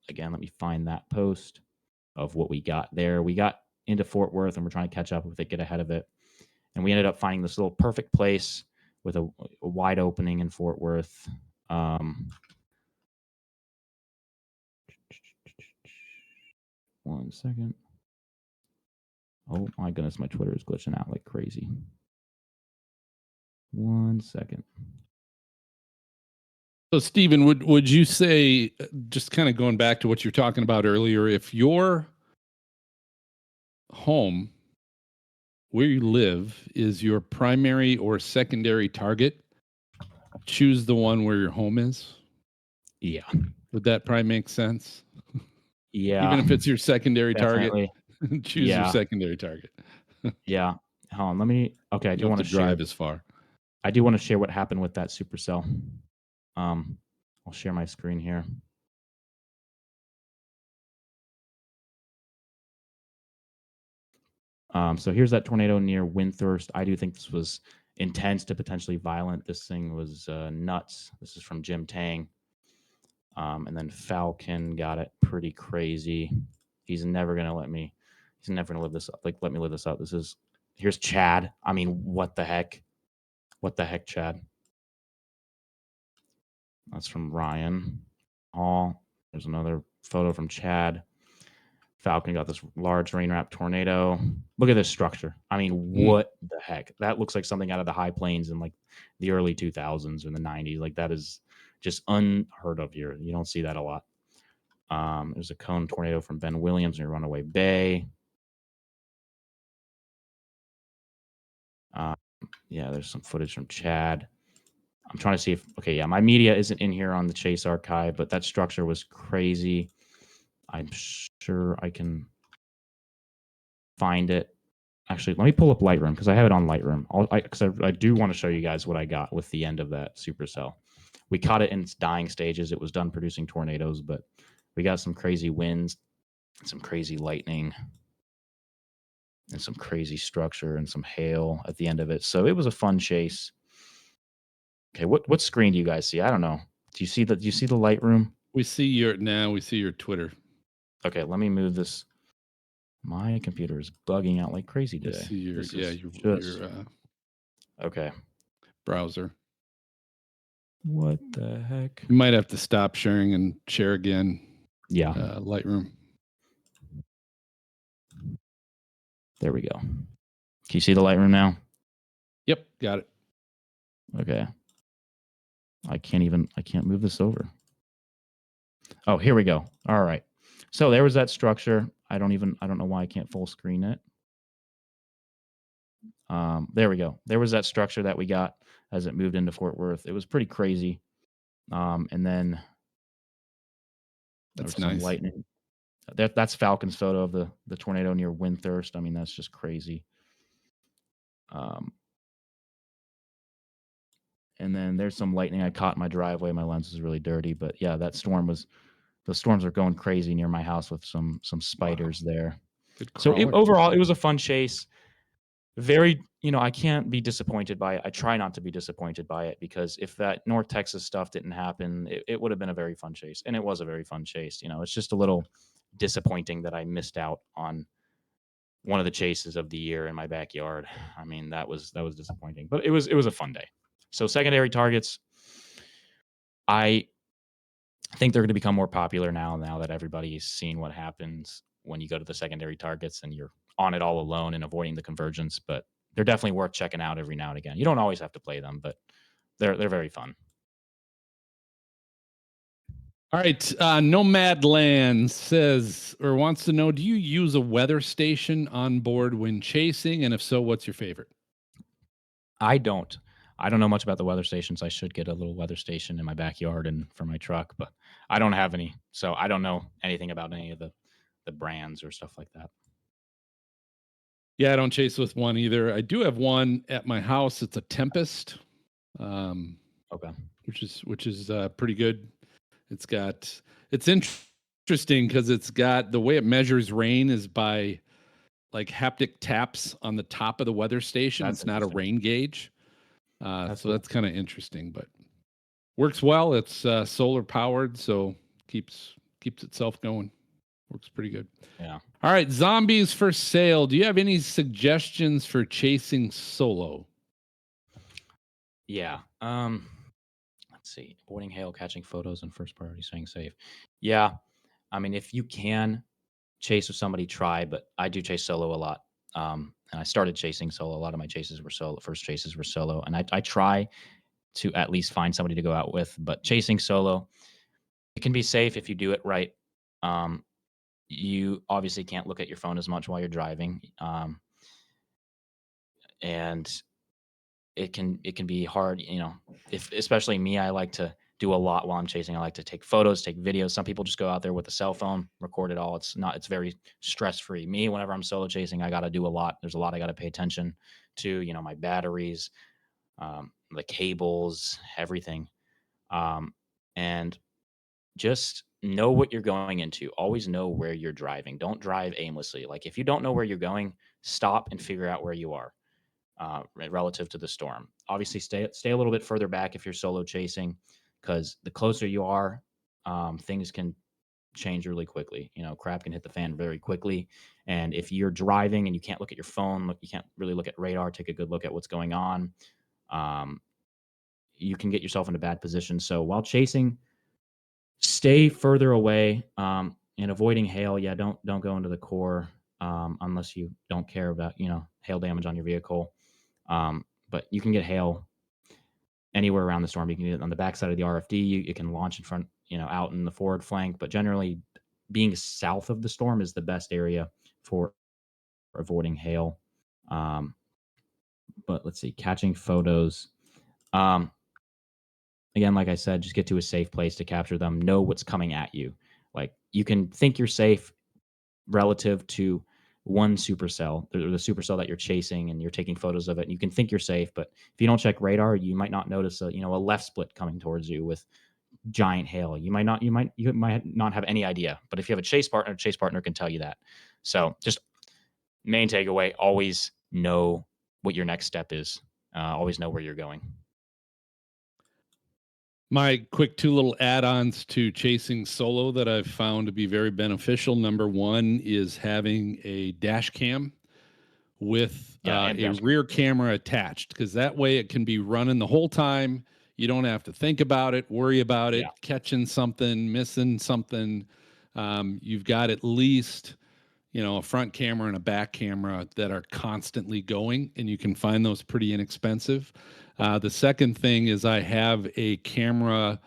Speaker 2: again, let me find that post of what we got there. We got into Fort Worth and we're trying to catch up with it, get ahead of it. And we ended up finding this little perfect place with a wide opening in Fort Worth. One second. Oh my goodness, my Twitter is glitching out like crazy. 1 second.
Speaker 1: So, Stephen, would you say, just kind of going back to what you're talking about earlier, if your home, where you live, is your primary or secondary target, choose the one where your home is?
Speaker 2: Yeah.
Speaker 1: Would that probably make sense?
Speaker 2: Yeah.
Speaker 1: Even if it's your secondary
Speaker 2: definitely.
Speaker 1: target, choose your secondary target.
Speaker 2: Yeah. Hold on. Let me. Okay, I do want to
Speaker 1: drive as far.
Speaker 2: I do want to share what happened with that supercell. I'll share my screen here. So here's that tornado near Windthirst. I do think this was intense to potentially violent. This thing was nuts. This is from Jim Tang. And then Falcon got it pretty crazy. He's never gonna let me. He's never gonna live this up. Like, let me live this up. Here's Chad. I mean, what the heck? What the heck, Chad? That's from Ryan. Hall. There's another photo from Chad. Falcon got this large rain wrap tornado. Look at this structure. I mean, what the heck? That looks like something out of the high plains in like the early 2000s or the 90s. Like that is just unheard of here. You don't see that a lot. There's a cone tornado from Ben Williams near Runaway Bay. Yeah, there's some footage from Chad. I'm trying to see if, okay, yeah, my media isn't in here on the Chase archive, but that structure was crazy. I'm sure I can find it. Actually, let me pull up Lightroom because I have it on Lightroom. Because I do want to show you guys what I got with the end of that supercell. We caught it in its dying stages. It was done producing tornadoes, but we got some crazy winds, some crazy lightning, and some crazy structure and some hail at the end of it. So it was a fun chase. Okay, what screen do you guys see? I don't know. Do you see the Lightroom?
Speaker 1: We see your Twitter.
Speaker 2: Okay, let me move this. My computer is bugging out like crazy today.
Speaker 1: See your
Speaker 2: okay
Speaker 1: browser.
Speaker 2: What the heck?
Speaker 1: You might have to stop sharing and share again.
Speaker 2: Yeah.
Speaker 1: Lightroom.
Speaker 2: There we go. Can you see the Lightroom now?
Speaker 1: Yep, got it.
Speaker 2: Okay. I can't move this over. Oh, here we go. All right. So there was that structure. I don't know why I can't full screen it. There we go. There was that structure that we got as it moved into Fort Worth. It was pretty crazy. And then
Speaker 1: that's
Speaker 2: nice. Some lightning. That's Falcon's photo of the tornado near Windthirst. I mean, that's just crazy. And then there's some lightning I caught in my driveway. My lens is really dirty, but yeah, the storms are going crazy near my house with some spiders there. So overall, it was a fun chase. Very, I can't be disappointed by it. I try not to be disappointed by it because if that North Texas stuff didn't happen, it would have been a very fun chase. And it was a very fun chase. It's just a little disappointing that I missed out on one of the chases of the year in my backyard. I mean, that was disappointing, but it was a fun day. So secondary targets, I think they're going to become more popular now that everybody's seen what happens when you go to the secondary targets and you're on it all alone and avoiding the convergence. But they're definitely worth checking out every now and again. You don't always have to play them, but they're very fun.
Speaker 1: All right. Nomadland says or wants to know, do you use a weather station on board when chasing? And if so, what's your favorite?
Speaker 2: I don't know much about the weather stations. I should get a little weather station in my backyard and for my truck, but I don't have any. So I don't know anything about any of the brands or stuff like that.
Speaker 1: Yeah, I don't chase with one either. I do have one at my house. It's a Tempest.
Speaker 2: Okay.
Speaker 1: Which is pretty good. It's interesting because it's got the way it measures rain is by like haptic taps on the top of the weather station. It's not a rain gauge. That's kind of interesting, but works well. It's solar powered, so keeps itself going. Works pretty good.
Speaker 2: Yeah.
Speaker 1: All right, zombies for sale. Do you have any suggestions for chasing solo?
Speaker 2: Yeah. Let's see. Avoiding hail, catching photos, and first priority staying safe. Yeah. I mean, if you can chase with somebody, try, but I do chase solo a lot. And I started chasing solo. A lot of my chases were solo. First chases were solo. And I try to at least find somebody to go out with, but chasing solo, it can be safe if you do it right. You obviously can't look at your phone as much while you're driving. And it can be hard, if especially me, I like to do a lot while I'm chasing. I like to take photos, take videos. Some people just go out there with a cell phone, record it all. It's very stress-free. Me, whenever I'm solo chasing, I got to do a lot. There's a lot I got to pay attention to, my batteries, the cables, everything. And just know what you're going into. Always know where you're driving. Don't drive aimlessly. Like if you don't know where you're going, stop and figure out where you are. Relative to the storm. Obviously, stay a little bit further back if you're solo chasing, because the closer you are, things can change really quickly. Crap can hit the fan very quickly. And if you're driving and you can't look at your phone, you can't really look at radar, take a good look at what's going on, you can get yourself in a bad position. So while chasing, Stay further away, and avoiding hail. Yeah, don't go into the core unless you don't care about hail damage on your vehicle. But you can get hail anywhere around the storm. You can get it on the backside of the RFD. You can launch in front, out in the forward flank. But generally, being south of the storm is the best area for avoiding hail. Um, but let's see, catching photos. Um, Again, like I said, just get to a safe place to capture them. Know what's coming at you. Like you can think you're safe relative to one supercell, the supercell that you're chasing, and you're taking photos of it. And you can think you're safe, but if you don't check radar, you might not notice a left split coming towards you with giant hail. You might not have any idea. But if you have a chase partner can tell you that. So just main takeaway: always know what your next step is. Always know where you're going.
Speaker 1: My quick two little add-ons to chasing solo that I've found to be very beneficial. Number one is having a dash cam with a rear camera attached, because that way it can be running the whole time. You don't have to think about it, worry about it, catching something, missing something. You've got at least a front camera and a back camera that are constantly going, and you can find those pretty inexpensive. The second thing is I have a camera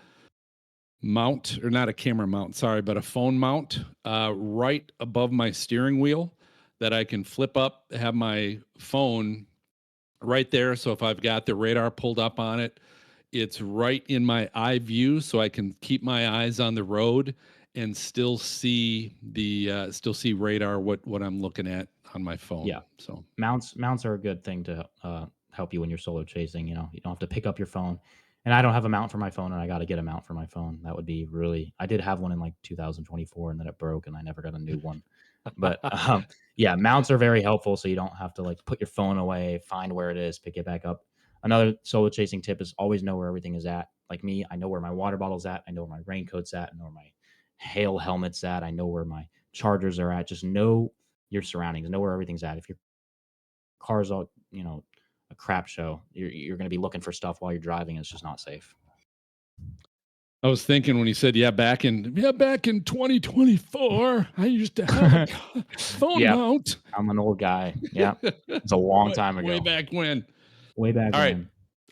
Speaker 1: mount, or not a camera mount, sorry, but a phone mount right above my steering wheel that I can flip up, have my phone right there. So if I've got the radar pulled up on it, it's right in my eye view, so I can keep my eyes on the road and still see radar, what I'm looking at on my phone.
Speaker 2: Yeah.
Speaker 1: So
Speaker 2: mounts are a good thing to help you when you're solo chasing. You don't have to pick up your phone. And I don't have a mount for my phone, and I got to get a mount for my phone. That would be really. I did have one in like 2024, and then it broke, and I never got a new one. But yeah, mounts are very helpful, so you don't have to like put your phone away, find where it is, pick it back up. Another solo chasing tip is always know where everything is at. Like me, I know where my water bottle's at. I know where my raincoat's at. I know where my hail helmet's at. I know where my chargers are at. Just know your surroundings. Know where everything's at. If your car's all a crap show, you're going to be looking for stuff while you're driving. It's just not safe.
Speaker 1: I was thinking when he said, back in 2024, I used to have a phone mount.
Speaker 2: I'm an old guy. Yeah. It's a long time ago.
Speaker 1: Way back when.
Speaker 2: All
Speaker 1: right.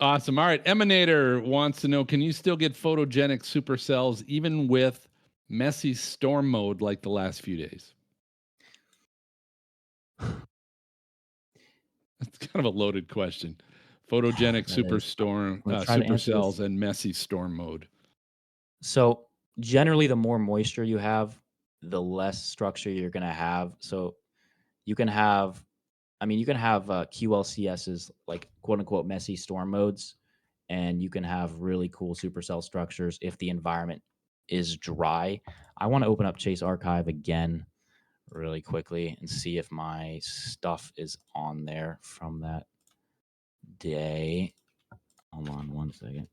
Speaker 1: Awesome. All right. Emanator wants to know, can you still get photogenic supercells even with messy storm mode like the last few days? That's kind of a loaded question. Photogenic supercells and messy storm mode.
Speaker 2: So generally, the more moisture you have, the less structure you're going to have. So you can have, QLCSs, like quote unquote messy storm modes, and you can have really cool supercell structures if the environment is dry. I want to open up Chase Archive again really quickly and see if my stuff is on there from that day. Hold on one second.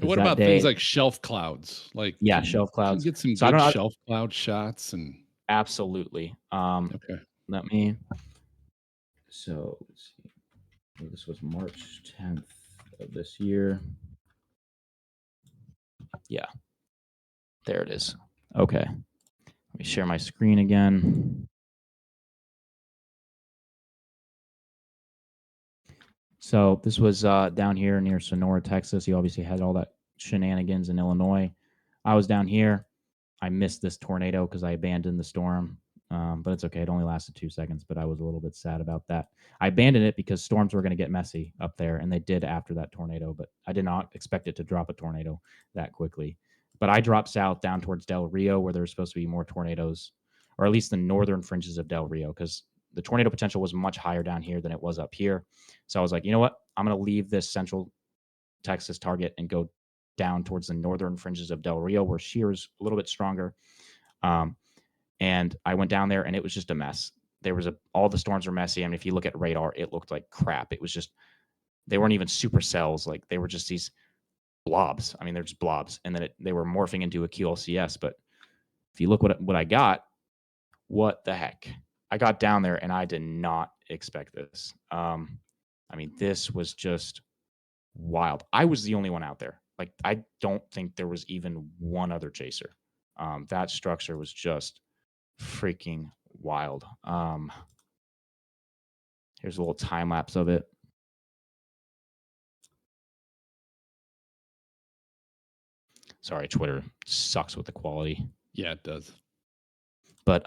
Speaker 1: What about things like shelf clouds? Like
Speaker 2: shelf clouds.
Speaker 1: Get some good shelf cloud shots and
Speaker 2: absolutely.
Speaker 1: Okay.
Speaker 2: Let me. So let's see. This was March 10th of this year. Yeah. There it is. Okay. Let me share my screen again. So this was down here near Sonora, Texas. You obviously had all that shenanigans in Illinois. I was down here. I missed this tornado because I abandoned the storm. But it's okay. It only lasted 2 seconds, but I was a little bit sad about that. I abandoned it because storms were going to get messy up there, and they did after that tornado, but I did not expect it to drop a tornado that quickly. But I dropped south down towards Del Rio, where there's supposed to be more tornadoes, or at least the northern fringes of Del Rio, because the tornado potential was much higher down here than it was up here. So I was like, you know what? I'm going to leave this central Texas target and go down towards the northern fringes of Del Rio, where shear is a little bit stronger. And I went down there, and it was just a mess. All the storms were messy. I mean, if you look at radar, it looked like crap. It was just, they weren't even supercells. Like, they were just these blobs. I mean, they're just blobs. And then they were morphing into a QLCS. But if you look what I got, what the heck? I got down there, and I did not expect this. I mean, this was just wild. I was the only one out there. Like, I don't think there was even one other chaser. That structure was just freaking wild. Here's a little time lapse of it. Sorry, Twitter sucks with the quality.
Speaker 1: Yeah, it does.
Speaker 2: But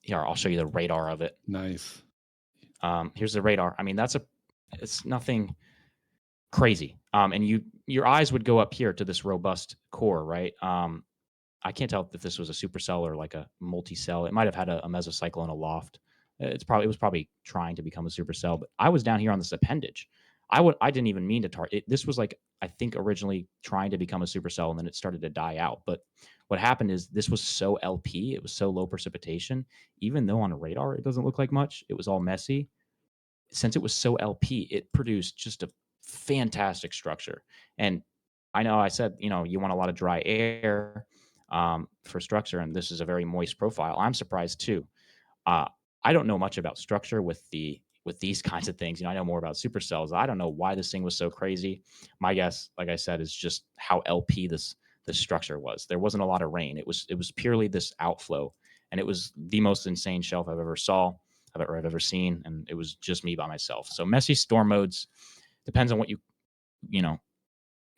Speaker 2: here, I'll show you the radar of it.
Speaker 1: Nice.
Speaker 2: Here's the radar. I mean, it's nothing crazy. And your eyes would go up here to this robust core, right? I can't tell if this was a supercell or like a multi-cell. It might have had a mesocycle and a loft. It was probably trying to become a supercell. But I was down here on this appendage. I didn't even mean to target. This was like, I think, originally trying to become a supercell, and then it started to die out. But what happened is this was so LP, it was so low precipitation. Even though on a radar it doesn't look like much, it was all messy. Since it was so LP, it produced just a fantastic structure. And I know I said, you want a lot of dry air for structure, and this is a very moist profile. I'm surprised too. I don't know much about structure with these kinds of things. I know more about supercells. I don't know why this thing was so crazy. My guess, like I said, is just how LP this structure was. There wasn't a lot of rain. It was purely this outflow, and it was the most insane shelf I've ever seen, and it was just me by myself. So messy storm modes depends on what you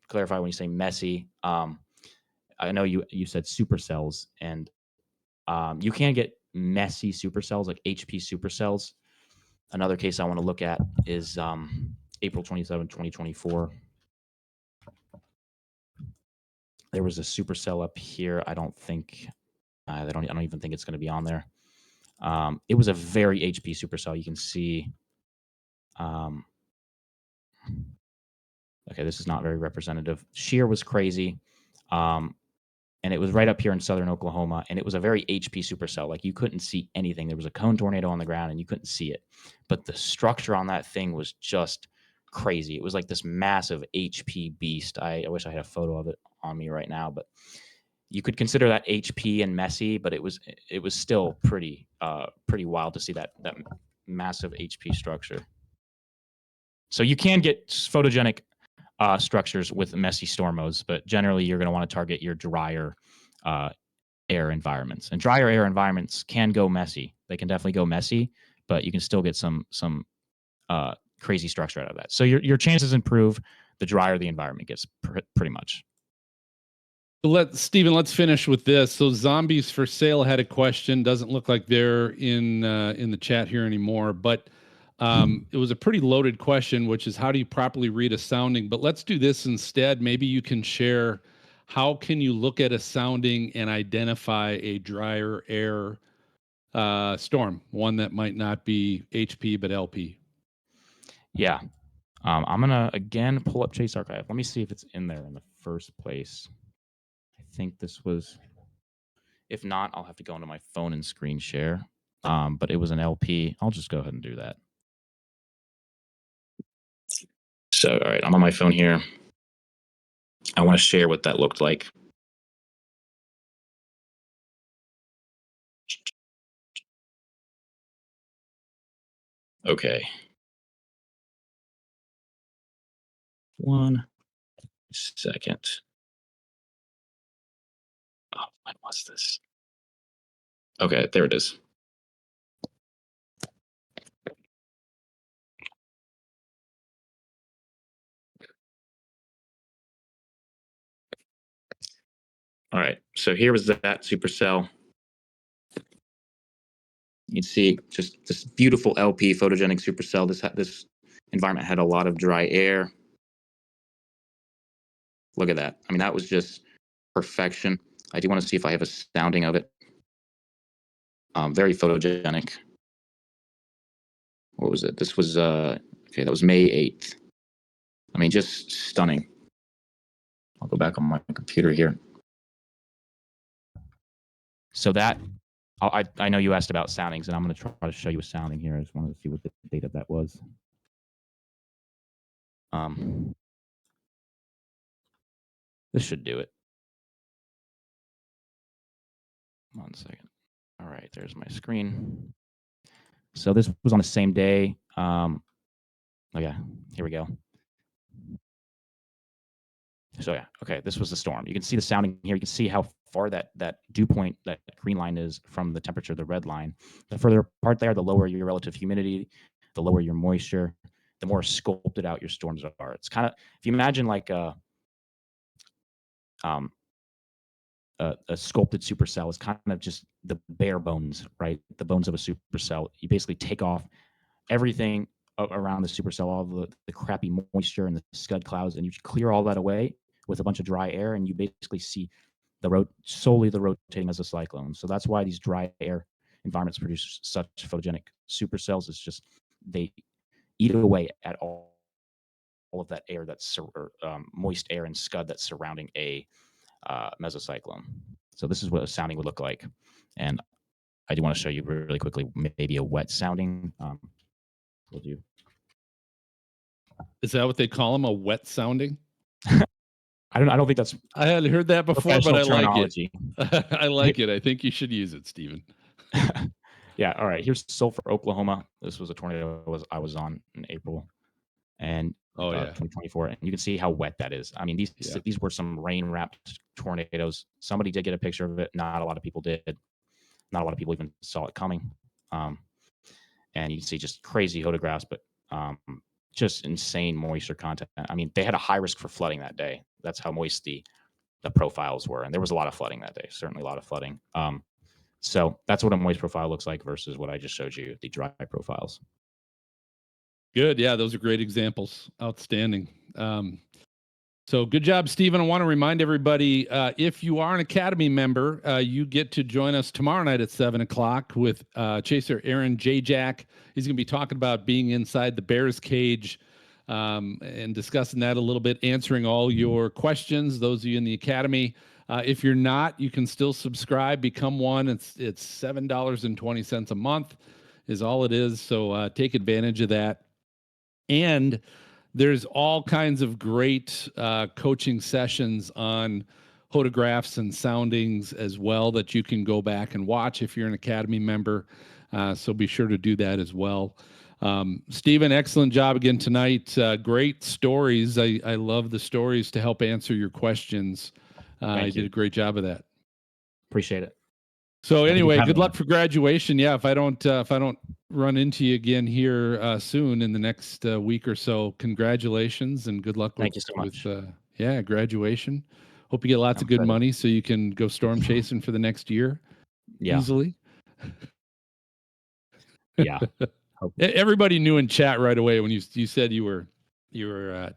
Speaker 2: clarify when you say messy. I know you said supercells, and you can get messy supercells, like HP supercells. Another case I want to look at is April 27, 2024. There was a supercell up here. I don't even think it's going to be on there. It was a very HP supercell. You can see. Okay, this is not very representative. Shear was crazy. And it was right up here in southern Oklahoma, and it was a very HP supercell. Like, you couldn't see anything. There was a cone tornado on the ground, and you couldn't see it. But the structure on that thing was just crazy. It was like this massive HP beast. I wish I had a photo of it on me right now, but you could consider that HP and messy, but it was still pretty wild to see that massive HP structure. So you can get photogenic structures with messy storm modes, but generally you're going to want to target your drier air environments. And drier air environments can go messy. They can definitely go messy, but you can still get some crazy structure out of that. So your chances improve the drier the environment gets, pretty much.
Speaker 1: Steven, let's finish with this. So Zombies for Sale had a question. Doesn't look like they're in the chat here anymore, but it was a pretty loaded question, which is, how do you properly read a sounding? But let's do this instead. Maybe you can share, how can you look at a sounding and identify a drier air storm, one that might not be HP but LP?
Speaker 2: Yeah. I'm going to, again, pull up Chase Archive. Let me see if it's in there in the first place. I think this was, if not, I'll have to go into my phone and screen share. But it was an LP. I'll just go ahead and do that. So, all right, I'm on my phone here. I want to share what that looked like. Okay. 1 second. Oh, when was this? Okay, there it is. All right, so here was that supercell. You can see just this beautiful LP photogenic supercell. This environment had a lot of dry air. Look at that. I mean, that was just perfection. I do want to see if I have a sounding of it. Very photogenic. What was it? This was, okay, that was May 8th. I mean, just stunning. I'll go back on my computer here. So that, I know you asked about soundings, and I'm going to try to show you a sounding here. I just wanted to see what the date of that was. This should do it. 1 second. All right, there's my screen. So this was on the same day. Oh yeah, here we go. So yeah, okay, this was the storm. You can see the sounding here. You can see how far that dew point, that green line, is from the temperature, the red line. The further apart they are, the lower your relative humidity, the lower your moisture, the more sculpted out your storms are. It's kind of, if you imagine like a sculpted supercell is kind of just the bare bones, right? The bones of a supercell. You basically take off everything around the supercell, all the crappy moisture and the scud clouds, and you clear all that away with a bunch of dry air, and you basically see solely the rotating mesocyclones. So that's why these dry air environments produce such photogenic supercells. It's just they eat away at all of that air, that's moist air and scud that's surrounding a mesocyclone. So this is what a sounding would look like. And I do want to show you really quickly maybe a wet sounding. We'll do.
Speaker 1: Is that what they call them? A wet sounding?
Speaker 2: I don't think that's.
Speaker 1: I hadn't heard that before, but I
Speaker 2: terminology.
Speaker 1: Like it. I like it. I think you should use it, Stephen.
Speaker 2: Yeah. All right. Here's Sulphur, Oklahoma. This was a tornado I was on in April, and 2024, and you can see how wet that is. I mean, these were some rain-wrapped tornadoes. Somebody did get a picture of it. Not a lot of people did. Not a lot of people even saw it coming. And you can see just crazy photographs, but just insane moisture content. I mean, they had a high risk for flooding that day. That's how moist the profiles were, and there was a lot of flooding that day. Certainly a lot of flooding. So that's what a moist profile looks like versus what I just showed you, the dry profiles.
Speaker 1: Good. Yeah, those are great examples. Outstanding. So good job, Stephen. I want to remind everybody, if you are an Academy member, you get to join us tomorrow night at 7 o'clock with Chaser Aaron Jayjack. He's going to be talking about being inside the bear's cage and discussing that a little bit, answering all your questions, those of you in the Academy. If you're not, you can still subscribe, become one. It's $7.20 a month is all it is. So take advantage of that. And there's all kinds of great coaching sessions on photographs and soundings as well that you can go back and watch if you're an Academy member. So be sure to do that as well. Stephen, excellent job again tonight. Great stories. I love the stories to help answer your questions. You did a great job of that.
Speaker 2: Appreciate it.
Speaker 1: So anyway, good luck for graduation. Yeah, if I don't run into you again here soon in the next week or so, congratulations and good luck.
Speaker 2: Thank you so much.
Speaker 1: With graduation. Hope you get lots of good money so you can go storm chasing for the next year. Yeah. Easily.
Speaker 2: Yeah.
Speaker 1: Everybody knew in chat right away when you said you were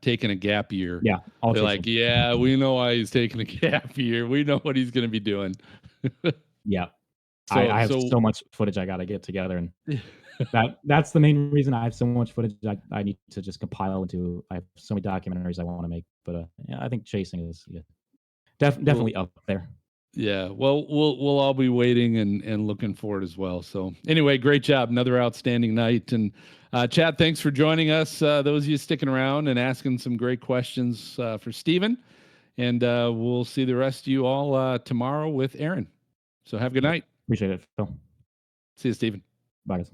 Speaker 1: taking a gap year.
Speaker 2: Yeah.
Speaker 1: They're like, yeah, we know why he's taking a gap year. We know what he's going to be doing.
Speaker 2: Yeah. So, I have so much footage I got to get together, and that's the main reason I have so much footage I need to just compile into. I have so many documentaries I want to make, but yeah, I think chasing is definitely up there.
Speaker 1: Yeah, well, we'll all be waiting and looking forward as well. So anyway, great job, another outstanding night. And Chad, thanks for joining us. Those of you sticking around and asking some great questions for Stephen, and we'll see the rest of you all tomorrow with Aaron. So have a good night.
Speaker 2: Appreciate it, Phil.
Speaker 1: See you, Stephen.
Speaker 2: Bye, guys.